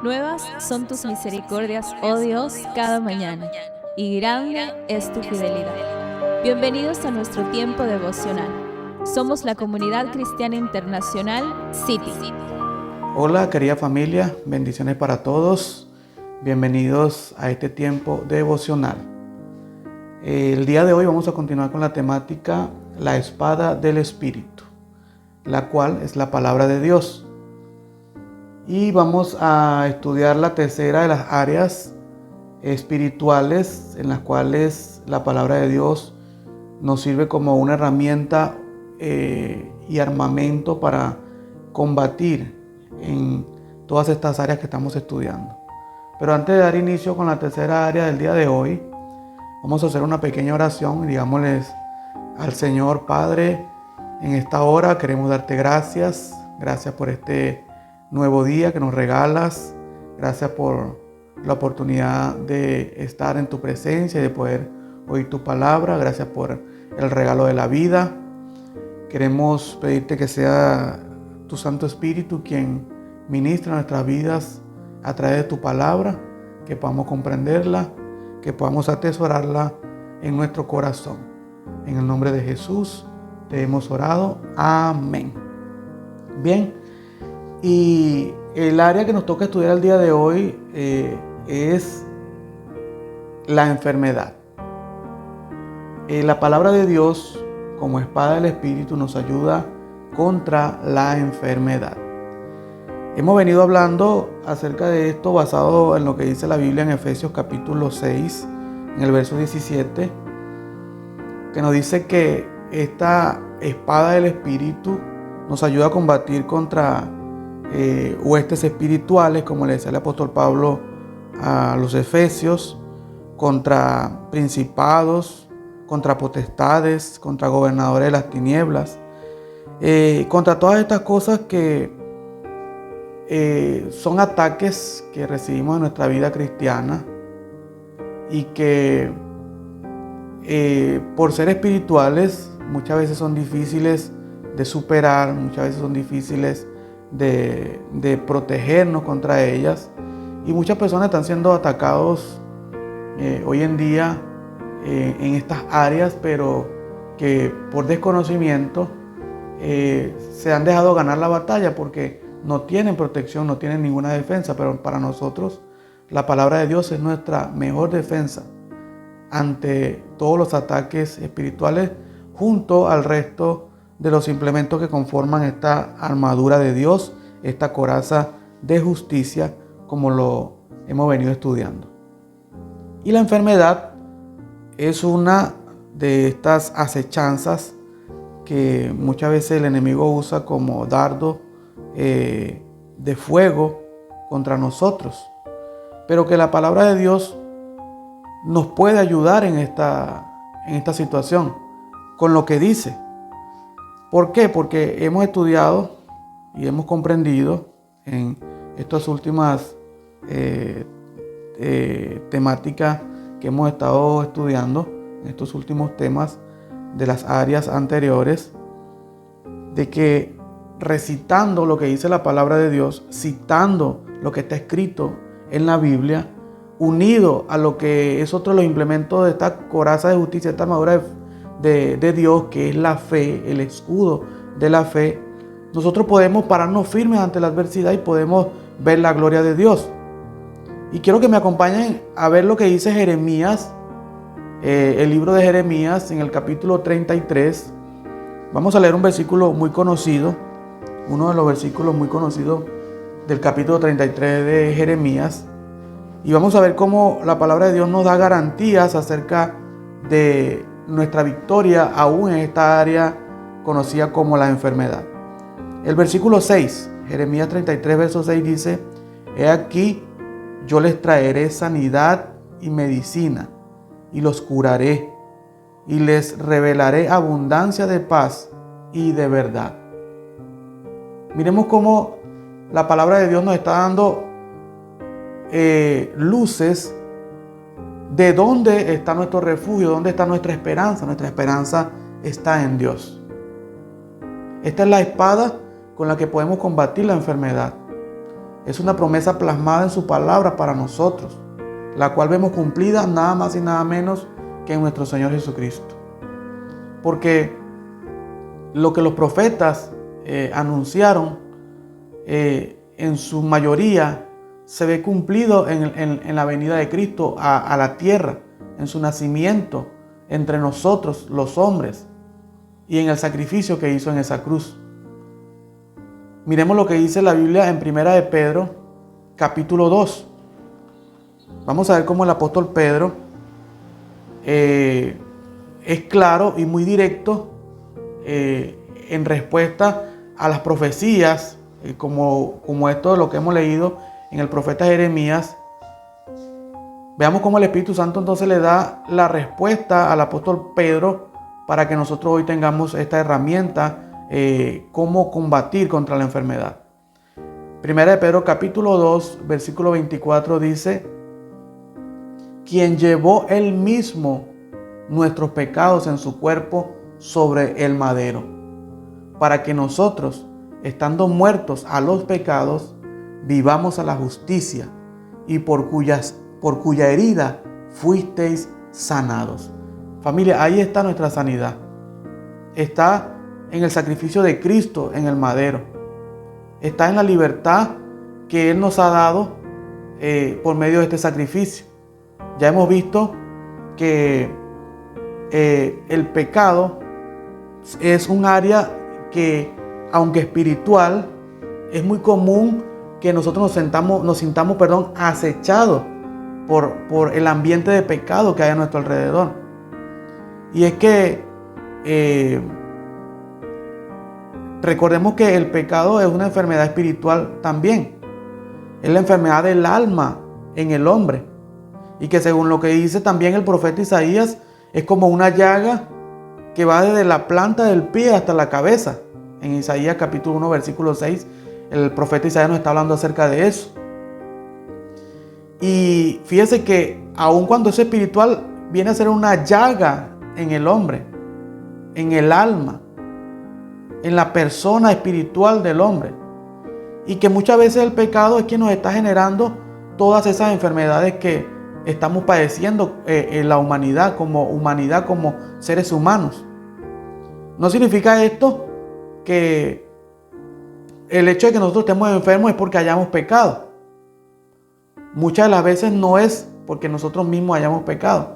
Nuevas son tus misericordias, oh Dios, cada mañana, y grande es tu fidelidad. Bienvenidos a nuestro tiempo devocional. Somos la Comunidad Cristiana Internacional City. Hola querida familia, bendiciones para todos. Bienvenidos a este tiempo devocional. El día de hoy vamos a continuar con la temática La espada del Espíritu, la cual es la palabra de Dios. Y vamos a estudiar la tercera de las áreas espirituales en las cuales la palabra de Dios nos sirve como una herramienta y armamento para combatir en todas estas áreas que estamos estudiando. Pero antes de dar inicio con la tercera área del día de hoy, vamos a hacer una pequeña oración y digámosles al Señor: Padre, en esta hora queremos darte gracias por este nuevo día que nos regalas, gracias por la oportunidad de estar en tu presencia y de poder oír tu palabra, gracias por el regalo de la vida. Queremos pedirte que sea tu Santo Espíritu quien ministra nuestras vidas a través de tu palabra, que podamos comprenderla, que podamos atesorarla en nuestro corazón. En el nombre de Jesús te hemos orado. Amén. Bien, y el área que nos toca estudiar el día de hoy es la enfermedad. La palabra de Dios, como espada del Espíritu, nos ayuda contra la enfermedad. Hemos venido hablando acerca de esto basado en lo que dice la Biblia en Efesios capítulo 6, en el verso 17, que nos dice que esta espada del Espíritu nos ayuda a combatir contra huestes espirituales, como le decía el apóstol Pablo a los Efesios, contra principados, contra potestades, contra gobernadores de las tinieblas, contra todas estas cosas que son ataques que recibimos en nuestra vida cristiana y que por ser espirituales muchas veces son difíciles de superar, muchas veces son difíciles de protegernos contra ellas, y muchas personas están siendo atacados hoy en día en estas áreas, pero que por desconocimiento se han dejado ganar la batalla porque no tienen protección, no tienen ninguna defensa. Pero para nosotros la palabra de Dios es nuestra mejor defensa ante todos los ataques espirituales, junto al resto de los implementos que conforman esta armadura de Dios, esta coraza de justicia, como lo hemos venido estudiando. Y la enfermedad es una de estas acechanzas que muchas veces el enemigo usa como dardo de fuego contra nosotros, pero que la palabra de Dios nos puede ayudar en esta situación con lo que dice. ¿Por qué? Porque hemos estudiado y hemos comprendido en estas últimas temáticas que hemos estado estudiando, en estos últimos temas de las áreas anteriores, de que recitando lo que dice la palabra de Dios, citando lo que está escrito en la Biblia, unido a lo que es otro de los implementos de esta coraza de justicia, esta armadura de Dios, que es la fe, el escudo de la fe, nosotros podemos pararnos firmes ante la adversidad y podemos ver la gloria de Dios. Y quiero que me acompañen a ver lo que dice Jeremías, el libro de Jeremías, en el capítulo 33. Vamos a leer un versículo muy conocido, uno de los versículos muy conocidos del capítulo 33 de Jeremías, y vamos a ver cómo la palabra de Dios nos da garantías acerca de nuestra victoria aún en esta área conocida como la enfermedad. El versículo 6, Jeremías 33, verso 6 dice: He aquí, yo les traeré sanidad y medicina, y los curaré, y les revelaré abundancia de paz y de verdad. Miremos cómo la palabra de Dios nos está dando luces de dónde está nuestro refugio, dónde está nuestra esperanza. Nuestra esperanza está en Dios. Esta es la espada con la que podemos combatir la enfermedad. es una promesa plasmada en su palabra para nosotros, la cual vemos cumplida nada más y nada menos que en nuestro Señor Jesucristo. Porque lo que los profetas anunciaron, en su mayoría se ve cumplido en la venida de Cristo a la tierra, en su nacimiento entre nosotros los hombres y en el sacrificio que hizo en esa cruz. Miremos lo que dice la Biblia en 1 de Pedro, capítulo 2. Vamos a ver cómo el apóstol Pedro es claro y muy directo en respuesta a las profecías, como esto de lo que hemos leído en el profeta Jeremías. Veamos cómo el Espíritu Santo entonces le da la respuesta al apóstol Pedro para que nosotros hoy tengamos esta herramienta, cómo combatir contra la enfermedad. Primera de Pedro capítulo 2, versículo 24 dice: quien llevó él mismo nuestros pecados en su cuerpo sobre el madero, para que nosotros, estando muertos a los pecados, vivamos a la justicia, y por cuya herida fuisteis sanados. Familia, ahí está nuestra sanidad. Está en el sacrificio de Cristo en el madero. Está en la libertad que Él nos ha dado por medio de este sacrificio. Ya hemos visto que el pecado es un área que, aunque espiritual, es muy común que nosotros nos sintamos acechados por el ambiente de pecado que hay a nuestro alrededor. Y es que recordemos que el pecado es una enfermedad espiritual también. Es la enfermedad del alma en el hombre. Y que según lo que dice también el profeta Isaías, es como una llaga que va desde la planta del pie hasta la cabeza. En Isaías capítulo 1, versículo 6, el profeta Isaías nos está hablando acerca de eso. Y fíjese que aun cuando es espiritual, viene a ser una llaga en el hombre, en el alma, en la persona espiritual del hombre. Y que muchas veces el pecado es quien nos está generando todas esas enfermedades que estamos padeciendo en la humanidad, como seres humanos. No significa esto que el hecho de que nosotros estemos enfermos es porque hayamos pecado. Muchas de las veces no es porque nosotros mismos hayamos pecado.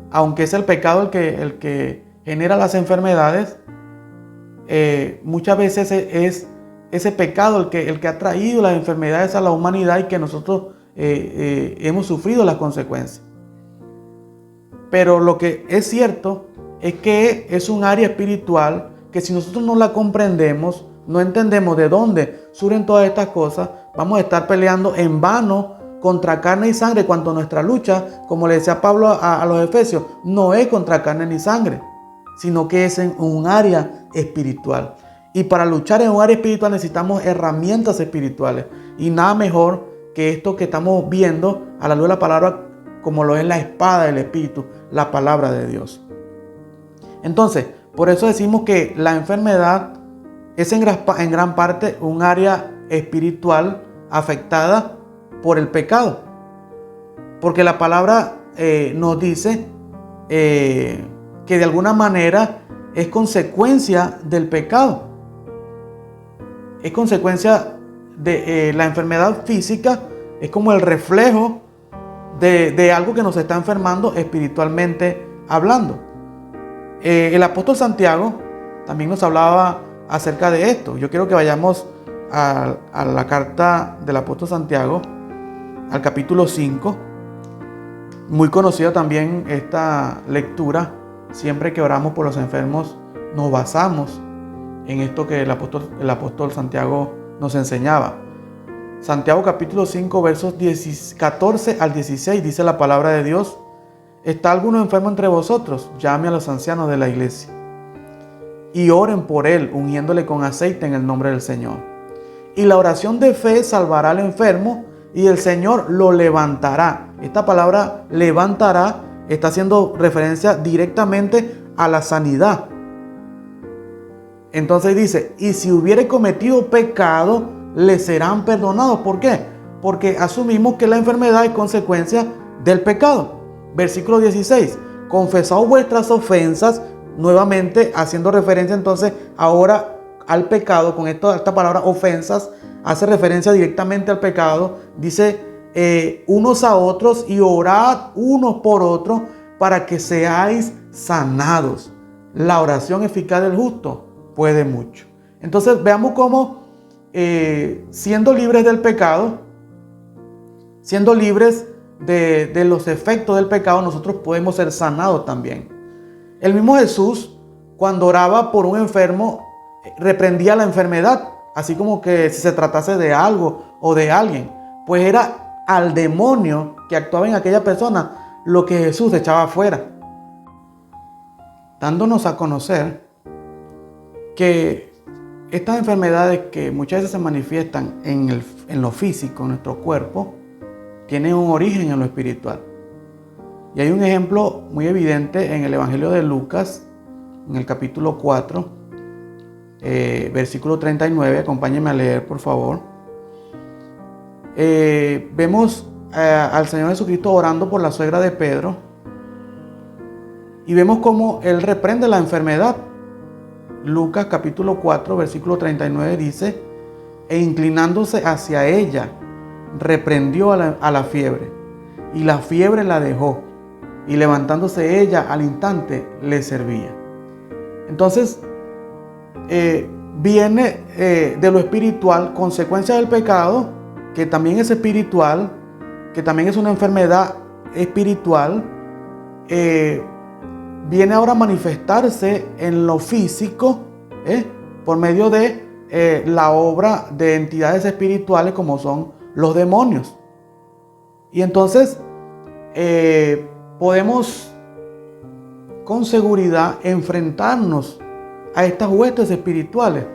Aunque es el pecado el que genera las enfermedades, muchas veces es ese pecado el que ha traído las enfermedades a la humanidad y que nosotros hemos sufrido las consecuencias. Pero lo que es cierto es que es un área espiritual que si nosotros no la comprendemos, no entendemos de dónde surgen todas estas cosas, vamos a estar peleando en vano contra carne y sangre, cuando nuestra lucha, como le decía Pablo a los Efesios, no es contra carne ni sangre, sino que es en un área espiritual. Y para luchar en un área espiritual necesitamos herramientas espirituales. Y nada mejor que esto que estamos viendo a la luz de la palabra, como lo es la espada del Espíritu, la palabra de Dios. Entonces, por eso decimos que la enfermedad es en gran parte un área espiritual afectada por el pecado. Porque la palabra nos dice que de alguna manera es consecuencia del pecado. Es consecuencia de la enfermedad física, es como el reflejo de algo que nos está enfermando espiritualmente hablando. El apóstol Santiago también nos hablaba acerca de esto. Yo quiero que vayamos a la carta del apóstol Santiago, al capítulo 5. Muy conocida también esta lectura. Siempre que oramos por los enfermos nos basamos en esto que el apóstol Santiago nos enseñaba. Santiago capítulo 5 versos 14 al 16 dice la palabra de Dios: ¿está alguno enfermo entre vosotros? Llame a los ancianos de la iglesia y oren por él, ungiéndole con aceite en el nombre del Señor. Y la oración de fe salvará al enfermo y el Señor lo levantará. Esta palabra levantará está haciendo referencia directamente a la sanidad. Entonces dice: y si hubiere cometido pecado, le serán perdonados. ¿Por qué? Porque asumimos que la enfermedad es consecuencia del pecado. Versículo 16. Confesaos vuestras ofensas, nuevamente haciendo referencia entonces ahora al pecado. Con esta palabra ofensas hace referencia directamente al pecado. Dice unos a otros y orad unos por otros para que seáis sanados. La oración eficaz del justo puede mucho. Entonces veamos cómo siendo libres del pecado, siendo libres de los efectos del pecado, nosotros podemos ser sanados también. El mismo Jesús, cuando oraba por un enfermo, reprendía la enfermedad, así como que si se tratase de algo o de alguien, pues era al demonio que actuaba en aquella persona lo que Jesús echaba fuera, dándonos a conocer que estas enfermedades que muchas veces se manifiestan en lo físico, en nuestro cuerpo, tienen un origen en lo espiritual. Y hay un ejemplo muy evidente en el Evangelio de Lucas, en el capítulo 4, versículo 39. Acompáñenme a leer, por favor. Vemos al Señor Jesucristo orando por la suegra de Pedro. Y vemos cómo Él reprende la enfermedad. Lucas capítulo 4, versículo 39 dice: e inclinándose hacia ella, reprendió a la fiebre, y la fiebre la dejó, y levantándose ella al instante le servía. Entonces viene de lo espiritual, consecuencia del pecado, que también es espiritual, que también es una enfermedad espiritual. Viene ahora a manifestarse en lo físico, por medio de la obra de entidades espirituales como son los demonios. Y entonces podemos con seguridad enfrentarnos a estas huestes espirituales,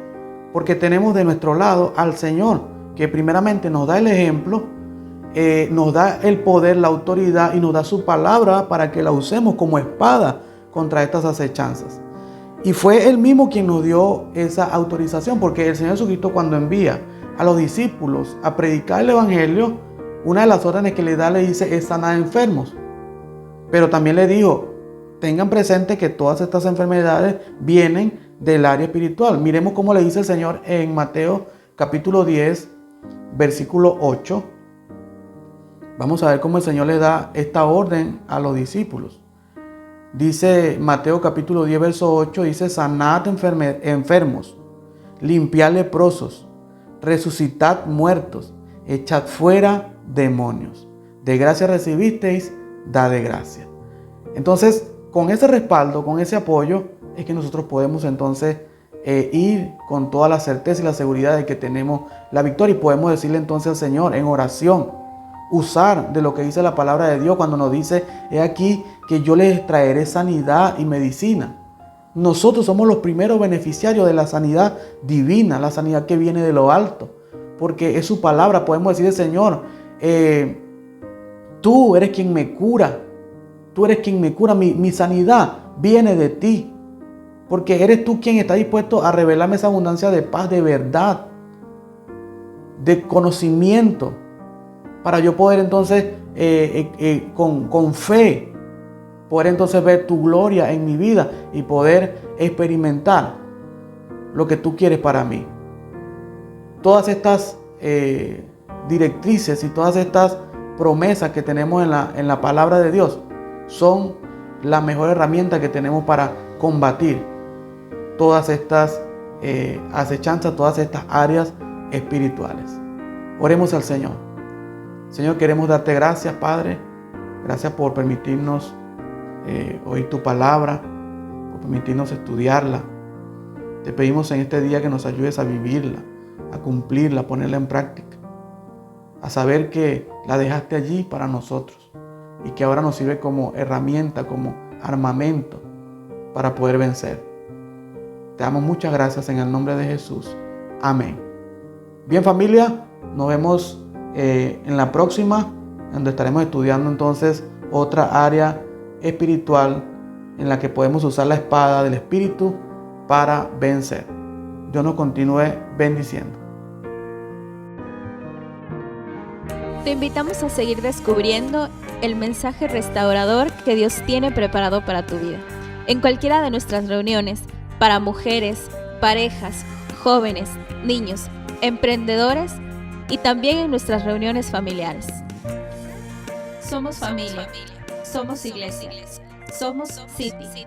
porque tenemos de nuestro lado al Señor, que primeramente nos da el ejemplo, nos da el poder, la autoridad, y nos da su palabra para que la usemos como espada contra estas acechanzas. Y fue Él mismo quien nos dio esa autorización, porque el Señor Jesucristo, cuando envía a los discípulos a predicar el Evangelio, una de las órdenes que le da, le dice, es sanar enfermos. Pero también le dijo, tengan presente que todas estas enfermedades vienen del área espiritual. Miremos cómo le dice el Señor en Mateo capítulo 10, versículo 8. Vamos a ver cómo el Señor le da esta orden a los discípulos. Dice Mateo capítulo 10, verso 8, dice: sanad enfermos, limpiad leprosos, resucitad muertos, echad fuera demonios. De gracia recibisteis, da de gracia. Entonces, con ese respaldo, con ese apoyo, es que nosotros podemos entonces ir con toda la certeza y la seguridad de que tenemos la victoria, y podemos decirle entonces al Señor en oración, usar de lo que dice la palabra de Dios cuando nos dice: he aquí que yo les traeré sanidad y medicina. Nosotros somos los primeros beneficiarios de la sanidad divina, la sanidad que viene de lo alto, porque es su palabra. Podemos decirle: Señor, tú eres quien me cura, tú eres quien me cura, mi sanidad viene de ti, porque eres tú quien está dispuesto a revelarme esa abundancia de paz, de verdad, de conocimiento, para yo poder entonces con fe poder entonces ver tu gloria en mi vida y poder experimentar lo que tú quieres para mí. Todas estas directrices y todas estas promesas que tenemos en la palabra de Dios son la mejor herramienta que tenemos para combatir todas estas acechanzas, todas estas áreas espirituales. Oremos al Señor. Señor, queremos darte gracias, Padre. Gracias por permitirnos oír tu palabra, por permitirnos estudiarla. Te pedimos en este día que nos ayudes a vivirla, a cumplirla, a ponerla en práctica, a saber que la dejaste allí para nosotros y que ahora nos sirve como herramienta, como armamento para poder vencer. Te damos muchas gracias en el nombre de Jesús. Amén. Bien, familia, nos vemos en la próxima, donde estaremos estudiando entonces otra área espiritual en la que podemos usar la espada del Espíritu para vencer. Dios nos continúe bendiciendo. Te invitamos a seguir descubriendo el mensaje restaurador que Dios tiene preparado para tu vida. En cualquiera de nuestras reuniones, para mujeres, parejas, jóvenes, niños, emprendedores y también en nuestras reuniones familiares. Somos familia, somos iglesia, somos City.